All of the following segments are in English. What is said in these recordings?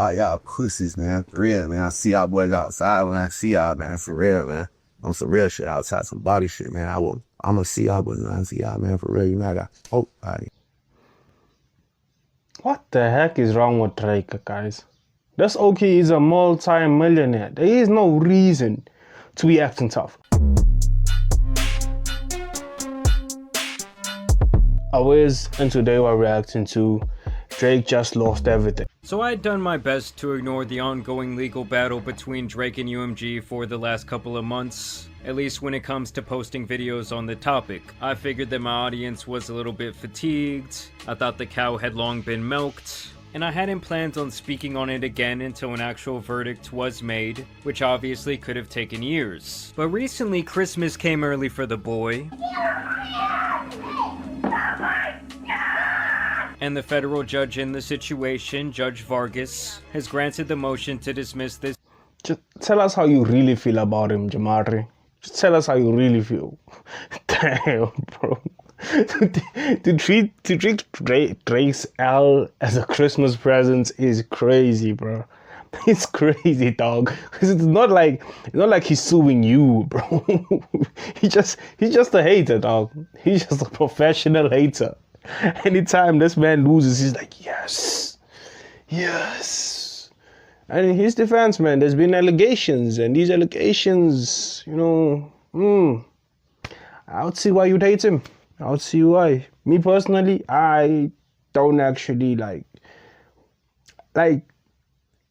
all y'all pussies, man. For real, man. I see y'all boys outside when I see y'all, man. For real, man. On some real shit outside, some body shit, man. I'm gonna see y'all boys when I see y'all, man. For real, you know, I got hope. What the heck is wrong with Drake, guys? This Oki is a multi-millionaire. There is no reason to be acting tough. Awez, and today we're reacting to Drake just lost everything. So I had done my best to ignore the ongoing legal battle between Drake and UMG for the last couple of months, at least when it comes to posting videos on the topic. I figured that my audience was a little bit fatigued, I thought the cow had long been milked, and I hadn't planned on speaking on it again until an actual verdict was made, which obviously could have taken years. But recently Christmas came early for the boy, and the federal judge in the situation, Judge Vargas, has granted the motion to dismiss this. Just tell us how you really feel about him, Jamari. Just tell us how you really feel. Damn, bro. to treat Drake's L as a Christmas present is crazy, bro. It's crazy, dog. Cause it's not like he's suing you, bro. he's just a hater, dog. He's just a professional hater. Anytime this man loses, he's like, yes, yes. And in his defense, man, there's been allegations, and these allegations, you know, I would see why you'd hate him. I would see why. Me personally, I don't actually like, I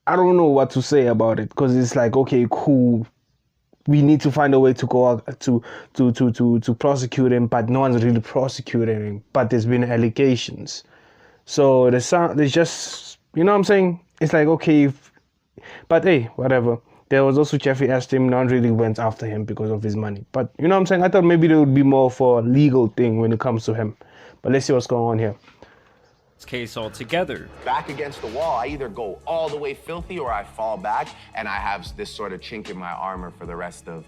don't know what to say about it, because it's like, okay, cool. We need to find a way to go out to prosecute him, but no one's really prosecuting him. But there's been allegations, so there's just, you know what I'm saying? It's like, okay, but hey, whatever. There was also Jeffrey Epstein. No one really went after him because of his money. But you know what I'm saying? I thought maybe there would be more for a legal thing when it comes to him. But let's see what's going on here. Case altogether. Back against the wall, I either go all the way filthy or I fall back and I have this sort of chink in my armor for the rest of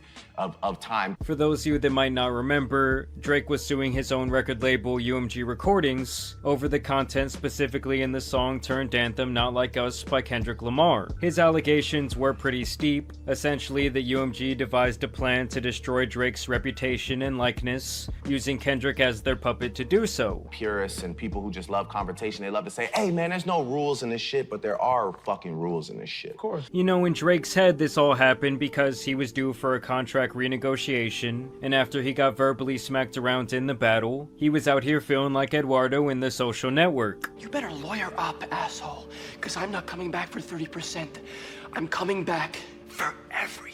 time. For those of you that might not remember, Drake was suing his own record label UMG Recordings over the content specifically in the song Turned Anthem Not Like Us by Kendrick Lamar. His allegations were pretty steep, essentially that UMG devised a plan to destroy Drake's reputation and likeness, using Kendrick as their puppet to do so. Purists and people who just love conversation, they love to say, hey man, there's no rules in this shit, but there are fucking rules in this shit. Of course. You know, in Drake's head, this all happened because he was due for a contract renegotiation, and after he got verbally smacked around in the battle, he was out here feeling like Eduardo in The Social Network. You better lawyer up, asshole, because I'm not coming back for 30%. I'm coming back for everything.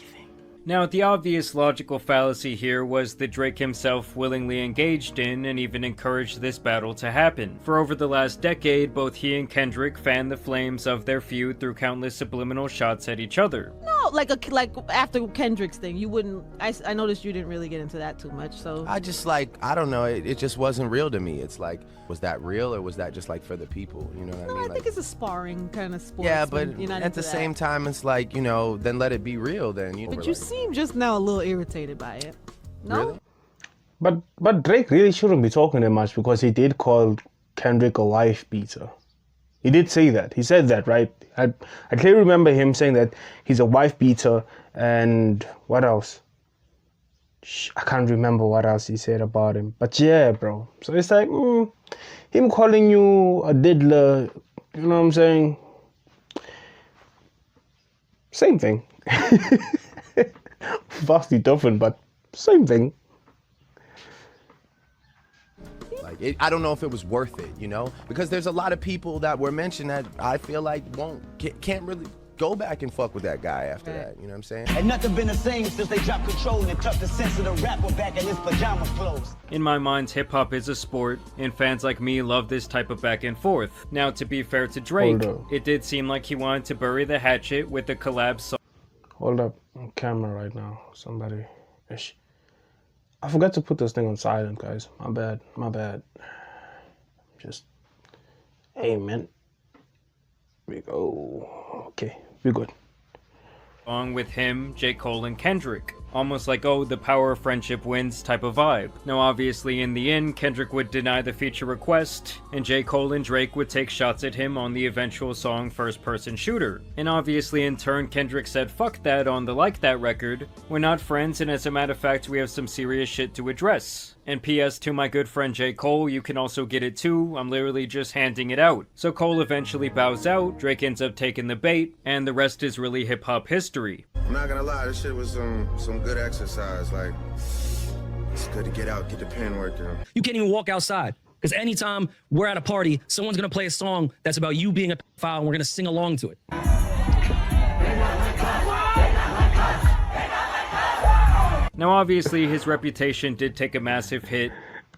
Now, the obvious logical fallacy here was that Drake himself willingly engaged in and even encouraged this battle to happen. For over the last decade, both he and Kendrick fanned the flames of their feud through countless subliminal shots at each other. No, like after Kendrick's thing, you wouldn't. I noticed you didn't really get into that too much. So I just I don't know. It just wasn't real to me. It's like, was that real or was that just like for the people? You know what I mean? I think it's a sparring kind of sport. Yeah, but at the same time, it's like, you know, then let it be real. Then But you seem just now a little irritated by it. No. Really? But Drake really shouldn't be talking that much, because he did call Kendrick a wife beater. He did say that. He said that, right? I clearly remember him saying that he's a wife beater, and what else? I can't remember what else he said about him. But yeah, bro. So it's like, him calling you a diddler, you know what I'm saying? Same thing. Vastly different, but same thing. Like, I don't know if it was worth it, you know? Because there's a lot of people that were mentioned that I feel like can't really go back and fuck with that guy after that, you know what I'm saying? And nothing been the same since they dropped Control and tucked the sense of the rapper back in his pajama clothes. In my mind, hip-hop is a sport, and fans like me love this type of back and forth. Now, to be fair to Drake, it did seem like he wanted to bury the hatchet with the collab song. Hold up, on camera right now. Somebody. Ish. I forgot to put this thing on silent, guys. My bad. Just. Hey, man. Here we go. Okay, we're good. Along with him, J. Cole, and Kendrick. almost like, oh, the power of friendship wins type of vibe. Now obviously in the end, Kendrick would deny the feature request, and J. Cole and Drake would take shots at him on the eventual song First Person Shooter. And obviously in turn, Kendrick said fuck that on the Like That record. We're not friends, and as a matter of fact, we have some serious shit to address. And PS to my good friend J. Cole, you can also get it too, I'm literally just handing it out. So Cole eventually bows out, Drake ends up taking the bait, and the rest is really hip-hop history. I'm not gonna lie, this shit was some good exercise. Like, it's good to get out, get the pen working. You can't even walk outside. Because anytime we're at a party, someone's gonna play a song that's about you being a pedophile and we're gonna sing along to it. Now obviously his reputation did take a massive hit.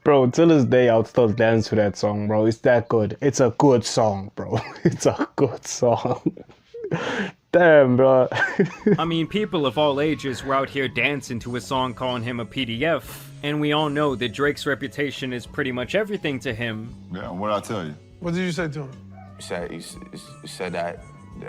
Bro, till this day, I'll still dance to that song, bro. It's that good. It's a good song, bro. It's a good song. Damn, bro. I mean, people of all ages were out here dancing to a song calling him a PDF. And we all know that Drake's reputation is pretty much everything to him. Yeah, what'd I tell you? What did you say to him? You said that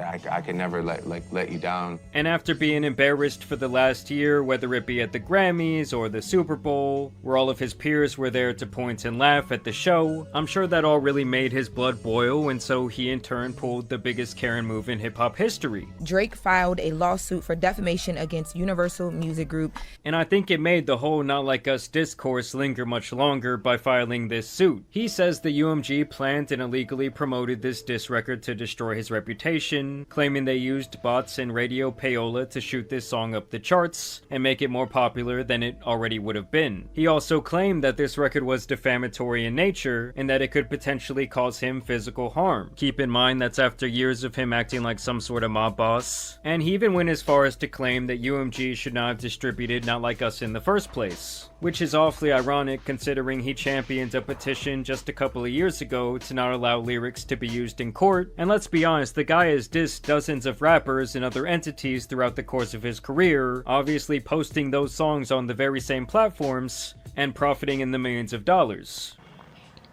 I can never let you down. And after being embarrassed for the last year, whether it be at the Grammys or the Super Bowl, where all of his peers were there to point and laugh at the show, I'm sure that all really made his blood boil, and so he in turn pulled the biggest Karen move in hip-hop history. Drake filed a lawsuit for defamation against Universal Music Group. And I think it made the whole Not Like Us discourse linger much longer by filing this suit. He says the UMG planned and illegally promoted this diss record to destroy his reputation, claiming they used bots and radio payola to shoot this song up the charts and make it more popular than it already would have been. He also claimed that this record was defamatory in nature and that it could potentially cause him physical harm. Keep in mind that's after years of him acting like some sort of mob boss. And he even went as far as to claim that UMG should not have distributed Not Like Us in the first place, which is awfully ironic considering he championed a petition just a couple of years ago to not allow lyrics to be used in court. And let's be honest, the guy has dissed dozens of rappers and other entities throughout the course of his career, obviously posting those songs on the very same platforms and profiting in the millions of dollars.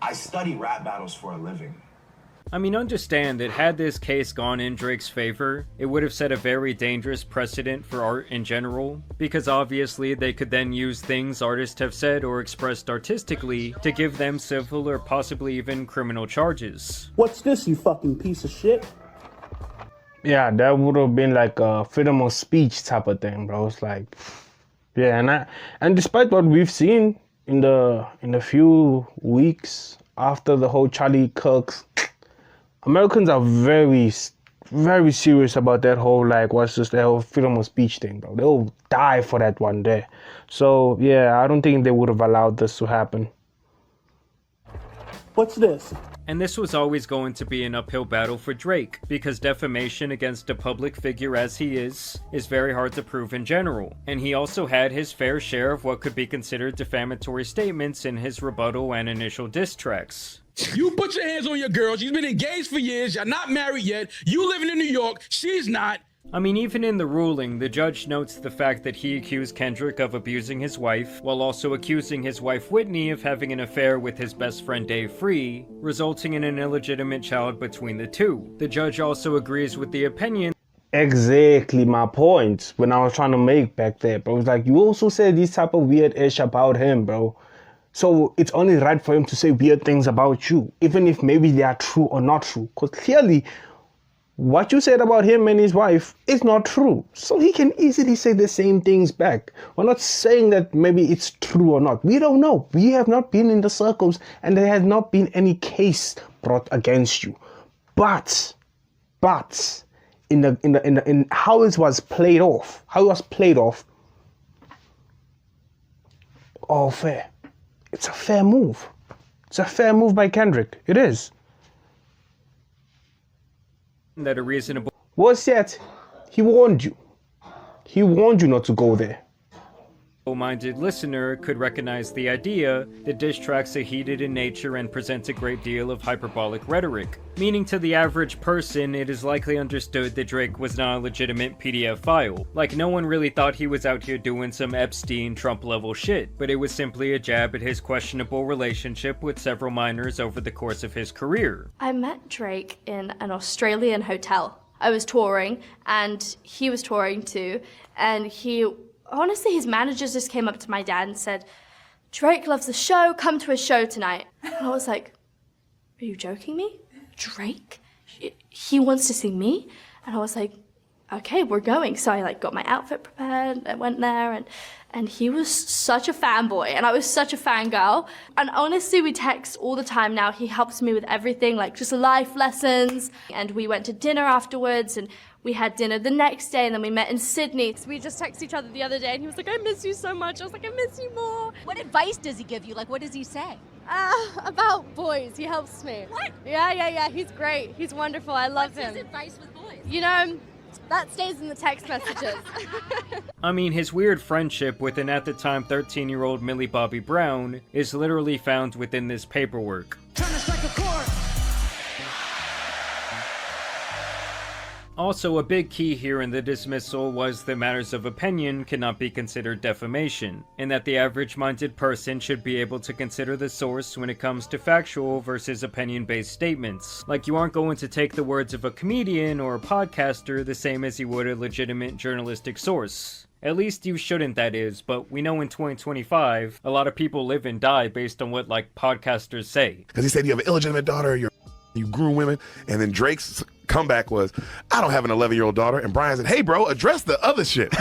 I study rap battles for a living. I mean, understand that had this case gone in Drake's favor, it would have set a very dangerous precedent for art in general, because obviously they could then use things artists have said or expressed artistically to give them civil or possibly even criminal charges. What's this, you fucking piece of shit? Yeah, that would have been like a freedom of speech type of thing, bro. It's like, yeah, and despite what we've seen in the few weeks after the whole Charlie Kirk's, Americans are very, very serious about that whole, like, what's this, that whole freedom of speech thing, bro. They'll die for that one day. So, yeah, I don't think they would have allowed this to happen. What's this? And this was always going to be an uphill battle for Drake, because defamation against a public figure as he is very hard to prove in general. And he also had his fair share of what could be considered defamatory statements in his rebuttal and initial diss tracks. You put your hands on your girl. She's been engaged for years. You're not married yet. You living in New York. She's not. I mean, even in the ruling, the judge notes the fact that he accused Kendrick of abusing his wife, while also accusing his wife Whitney of having an affair with his best friend Dave Free, resulting in an illegitimate child between the two. The judge also agrees with the opinion. Exactly my point when I was trying to make back there, bro. It's like, you also said these type of weird ish about him, bro. So it's only right for him to say weird things about you, even if maybe they are true or not true. Because clearly, what you said about him and his wife is not true. So he can easily say the same things back. We're not saying that maybe it's true or not. We don't know. We have not been in the circles and there has not been any case brought against you. But in how it was played off, all fair. It's a fair move. It's a fair move by Kendrick. It is. That a reasonable... Worse yet, he warned you. He warned you not to go there. minded listener could recognize the idea that diss tracks are heated in nature and present a great deal of hyperbolic rhetoric, meaning to the average person it is likely understood that Drake was not a legitimate PDF file. Like, no one really thought he was out here doing some Epstein Trump level shit, but it was simply a jab at his questionable relationship with several minors over the course of his career. I met Drake in an Australian hotel. I was touring and he was touring too, and he honestly, his managers just came up to my dad and said, Drake loves the show, come to his show tonight. And I was like, are you joking me? Drake? He wants to see me? And I was like, okay, we're going. So I got my outfit prepared, I went there, and he was such a fanboy, and I was such a fangirl. And honestly, we text all the time now. He helps me with everything, just life lessons. And we went to dinner afterwards, and we had dinner the next day, and then we met in Sydney. So we just texted each other the other day, and he was like, I miss you so much. I was like, I miss you more. What advice does he give you? What does he say? About boys. He helps me. What? Yeah. He's great. He's wonderful. I love him. What's his advice with boys? That stays in the text messages. I mean, his weird friendship with an at the time 13-year-old Millie Bobby Brown is literally found within this paperwork. Trying to strike a chord. Also, a big key here in the dismissal was that matters of opinion cannot be considered defamation, and that the average-minded person should be able to consider the source when it comes to factual versus opinion-based statements. You aren't going to take the words of a comedian or a podcaster the same as you would a legitimate journalistic source. At least you shouldn't, that is, but we know in 2025, a lot of people live and die based on what, podcasters say. Because he said you have an illegitimate daughter, you groom women, and then Drake's comeback was, I don't have an 11-year-old daughter, and Brian said, hey bro, address the other shit.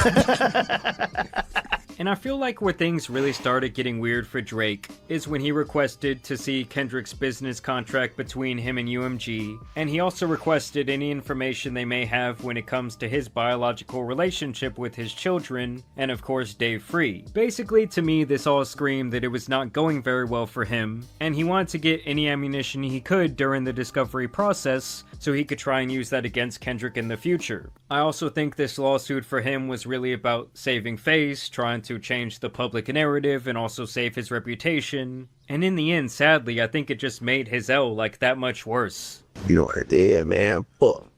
And I feel like where things really started getting weird for Drake is when he requested to see Kendrick's business contract between him and UMG, and he also requested any information they may have when it comes to his biological relationship with his children, and of course Dave Free. Basically, to me, this all screamed that it was not going very well for him, and he wanted to get any ammunition he could during the discovery process so he could try and use that against Kendrick in the future. I also think this lawsuit for him was really about saving face, trying to change the public narrative, and also save his reputation. And in the end, sadly, I think it just made his L that much worse. You know what I did, man? Fuck.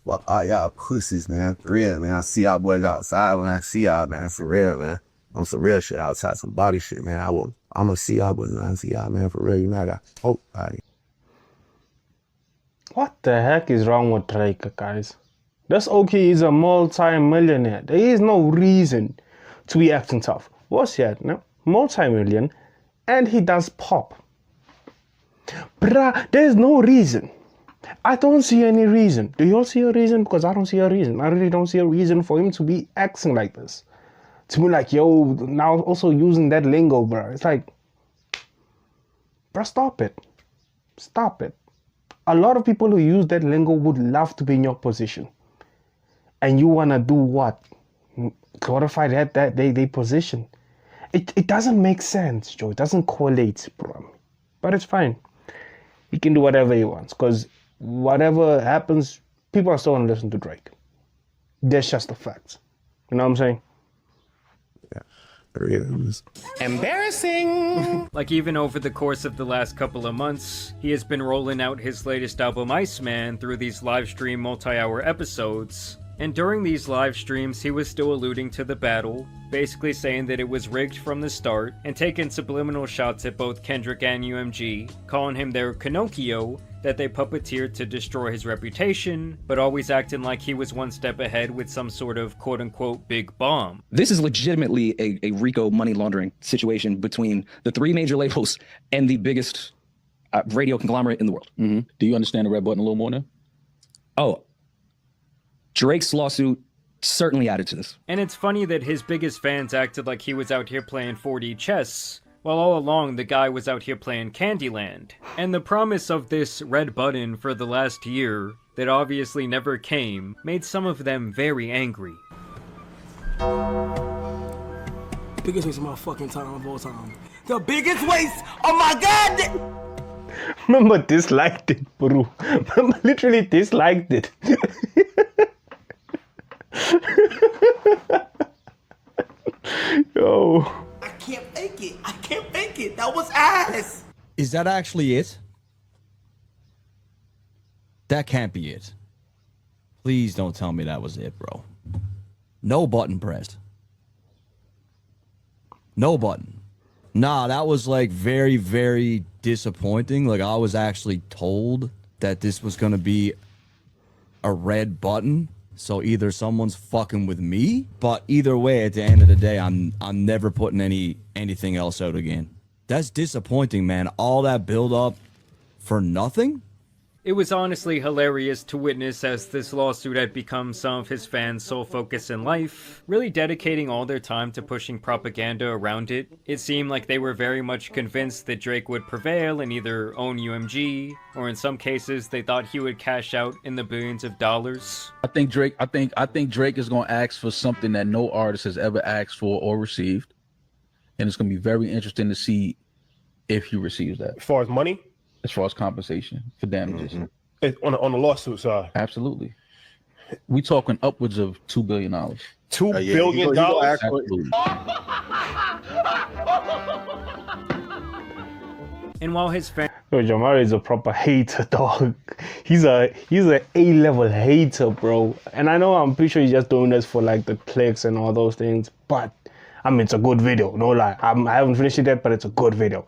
Fuck all y'all pussies, man. For real, man. I see y'all boys outside when I see y'all, man. For real, man. On some real shit outside, some body shit, man. I'm gonna see y'all boys when I see y'all, man. For real, you know I got hope body. What the heck is wrong with Drake, guys? This okay is a multi-millionaire. There is no reason to be acting tough. What's he at now? Multi-million, and he does pop. Bruh, there's no reason. I don't see any reason. Do you all see a reason? Because I don't see a reason. I really don't see a reason for him to be acting like this. To be like, yo, now also using that lingo, bro. It's like, bro, stop it. Stop it. A lot of people who use that lingo would love to be in your position. And you want to do what? Glorify they position. It doesn't make sense, Joe. It doesn't correlate, bro. But it's fine. He can do whatever he wants. Because whatever happens, people are still going to listen to Drake. That's just the facts. You know what I'm saying? Embarrassing! Even over the course of the last couple of months, he has been rolling out his latest album Iceman through these live stream multi-hour episodes. And during these live streams, he was still alluding to the battle, basically saying that it was rigged from the start, and taking subliminal shots at both Kendrick and UMG, calling him their Pinocchio, that they puppeteered to destroy his reputation, but always acting like he was one step ahead with some sort of quote-unquote big bomb. This is legitimately a RICO money laundering situation between the three major labels and the biggest radio conglomerate in the world. Mm-hmm. Do you understand the red button a little more now? Oh, Drake's lawsuit certainly added to this. And it's funny that his biggest fans acted like he was out here playing 4D chess, while all along the guy was out here playing Candyland. And the promise of this red button for the last year, that obviously never came, made some of them very angry. Biggest waste of my fucking time of all time. The biggest waste of my goddamn... Remember, disliked it, bro. Remember, literally disliked it. Yo. I can't fake it. I can't fake it. That was ass. Is that actually it? That can't be it. Please don't tell me that was it, bro. No button pressed. No button. Nah, that was very, very disappointing. I was actually told that this was gonna be a red button. So either someone's fucking with me, but either way, at the end of the day, I'm never putting anything else out again. That's disappointing, man. All that build up for nothing? It was honestly hilarious to witness as this lawsuit had become some of his fans' sole focus in life, really dedicating all their time to pushing propaganda around it. It seemed like they were very much convinced that Drake would prevail and either own UMG, or in some cases they thought he would cash out in the billions of dollars. I think Drake is gonna ask for something that no artist has ever asked for or received. And it's gonna be very interesting to see if he receives that. As far as money? As far as compensation for damages. On the lawsuit side. Absolutely. We talking upwards of $2 billion. $2 billion? Absolutely. And while his fans... Yo, Jamari is a proper hater, dog. He's an A-level hater, bro. And I know, I'm pretty sure he's just doing this for like the clicks and all those things. But, I mean, it's a good video, no lie. I haven't finished it yet, but it's a good video.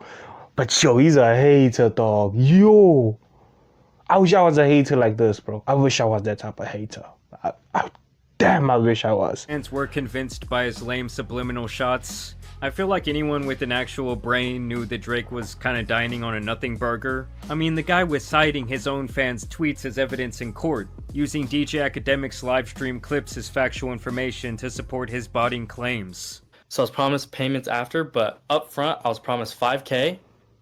But yo, he's a hater, dog. Yo, I wish I was a hater like this, bro. I wish I was that type of hater. Damn, I wish I was. Fans were convinced by his lame subliminal shots. I feel like anyone with an actual brain knew that Drake was kind of dining on a nothing burger. I mean, the guy was citing his own fans' tweets as evidence in court, using DJ Academic's livestream clips as factual information to support his botting claims. So I was promised payments after, but up front, I was promised $5K.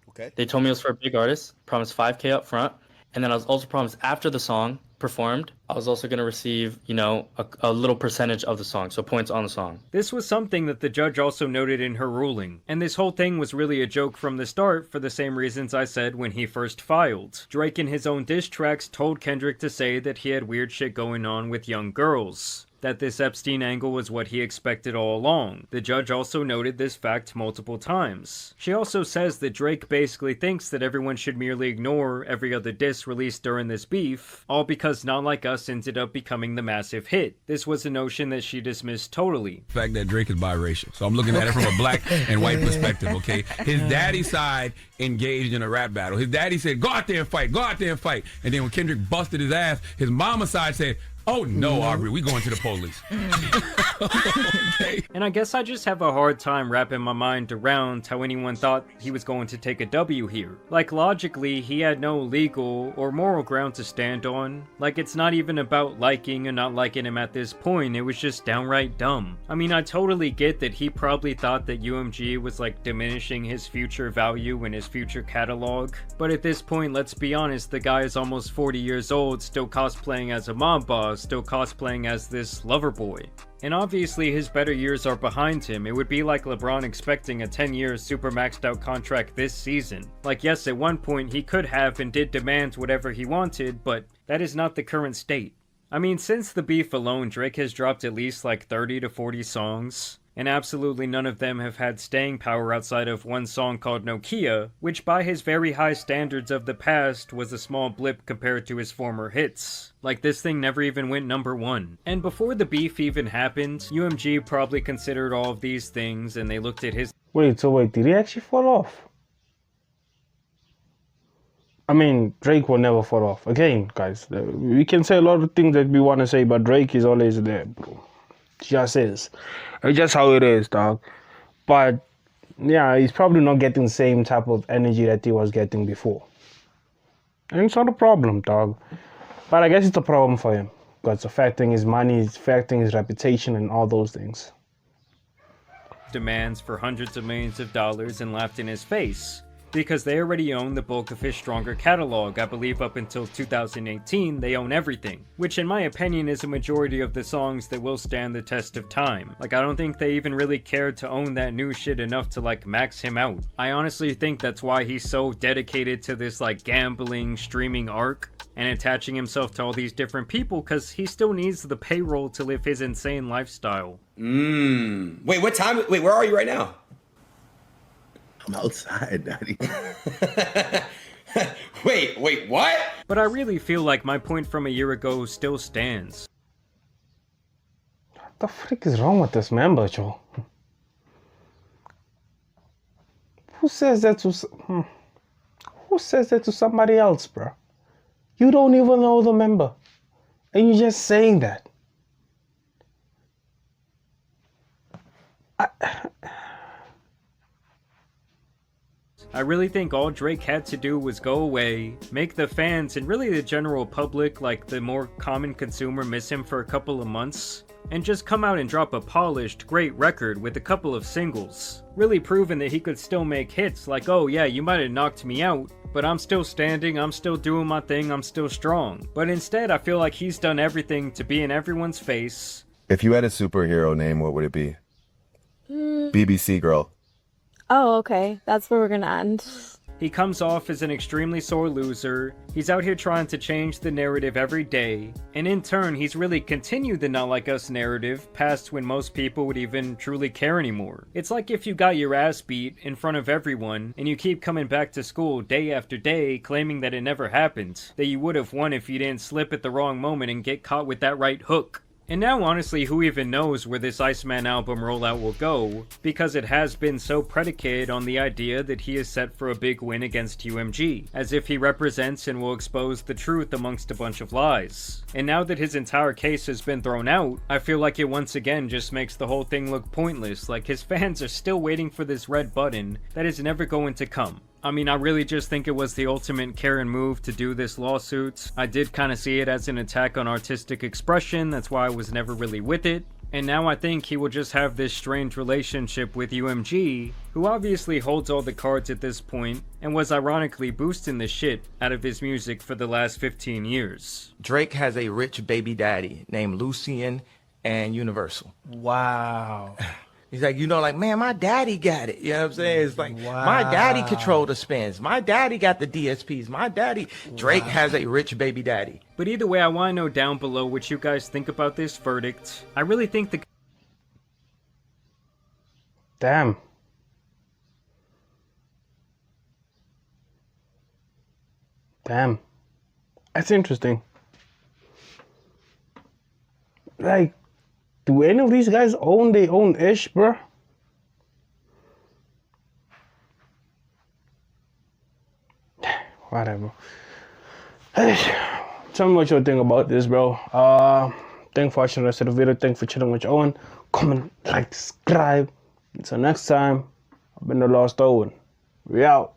Okay. They told me it was for a big artist, promised $5K up front. And then I was also promised after the song performed, I was also going to receive, you know, a little percentage of the song, so points on the song. This was something that the judge also noted in her ruling. And this whole thing was really a joke from the start for the same reasons I said when he first filed. Drake in his own diss tracks told Kendrick to say that he had weird shit going on with young girls. That this Epstein angle was what he expected all along. The judge also noted this fact multiple times. She also says that Drake basically thinks that everyone should merely ignore every other diss released during this beef, all because Not Like Us ended up becoming the massive hit. This was a notion that she dismissed totally. The fact that Drake is biracial. So I'm looking at it from a black and white perspective, okay? His daddy side engaged in a rap battle. His daddy said, go out there and fight, go out there and fight. And then when Kendrick busted his ass, his mama side said, oh no, Aubrey, we going to the police. Okay. And I guess I just have a hard time wrapping my mind around how anyone thought he was going to take a W here. Like, logically, he had no legal or moral ground to stand on. Like, it's not even about liking or not liking him at this point, it was just downright dumb. I mean, I totally get that he probably thought that UMG was like diminishing his future value in his future catalog, but at this point, let's be honest, the guy is almost 40 years old, still cosplaying as a mob boss, still cosplaying as this lover boy. And obviously his better years are behind him. It would be like LeBron expecting a 10-year super maxed out contract this season. Like, yes, at one point he could have and did demand whatever he wanted, but that is not the current state. I mean, since the beef alone, Drake has dropped at least like 30 to 40 songs. And absolutely none of them have had staying power outside of one song called Nokia, which by his very high standards of the past was a small blip compared to his former hits. Like, this thing never even went #1. And before the beef even happened, UMG probably considered all of these things and they looked at his... Wait, did he actually fall off? I mean, Drake will never fall off. Again, guys, we can say a lot of things that we want to say, but Drake is always there, bro. Just is. It's just how it is, dog. But yeah, he's probably not getting the same type of energy that he was getting before. And it's not a problem, dog. But I guess it's a problem for him. Because it's affecting his money, it's affecting his reputation and all those things. Demands for hundreds of millions of dollars and laughed in his face. Because they already own the bulk of his stronger catalog. I believe up until 2018, they own everything. Which in my opinion is a majority of the songs that will stand the test of time. Like, I don't think they even really cared to own that new shit enough to like max him out. I honestly think that's why he's so dedicated to this like gambling, streaming arc. And attaching himself to all these different people because he still needs the payroll to live his insane lifestyle. Wait, what time? Wait, where are you right now? I'm outside, Daddy. Wait, what? But I really feel like my point from a year ago still stands. What the frick is wrong with this member, Joe? Who says that to somebody else, bro? You don't even know the member. And you're just saying that. I really think all Drake had to do was go away, make the fans and really the general public, like the more common consumer, miss him for a couple of months, and just come out and drop a polished, great record with a couple of singles, really proving that he could still make hits like, oh yeah, you might have knocked me out, but I'm still standing, I'm still doing my thing, I'm still strong. But instead, I feel like he's done everything to be in everyone's face. If you had a superhero name, what would it be? BBC Girl. Oh, okay. That's where we're gonna end. He comes off as an extremely sore loser, he's out here trying to change the narrative every day, and in turn he's really continued the not like us narrative past when most people would even truly care anymore. It's like if you got your ass beat in front of everyone, and you keep coming back to school day after day claiming that it never happened, that you would have won if you didn't slip at the wrong moment and get caught with that right hook. And now honestly, who even knows where this Iceman album rollout will go, because it has been so predicated on the idea that he is set for a big win against UMG, as if he represents and will expose the truth amongst a bunch of lies. And now that his entire case has been thrown out, I feel like it once again just makes the whole thing look pointless, like his fans are still waiting for this red button that is never going to come. I mean, I really just think it was the ultimate Karen move to do this lawsuit. I did kind of see it as an attack on artistic expression, that's why I was never really with it. And now I think he will just have this strange relationship with UMG, who obviously holds all the cards at this point, and was ironically boosting the shit out of his music for the last 15 years. Drake has a rich baby daddy named Lucien and Universal. Wow. He's like, you know, like, man, my daddy got it. You know what I'm saying? It's like, my daddy controlled the spins. My daddy got the DSPs. My daddy. Drake has a rich baby daddy. But either way, I want to know down below what you guys think about this verdict. I really think the... Damn. Damn. That's interesting. Like, do any of these guys own their own ish, bro? Whatever. Hey, tell me what you think about this, bro. Thanks for watching the rest of the video. Thanks for chilling with your own. Comment, like, subscribe. Until next time, I've been the Lost Owen. We out.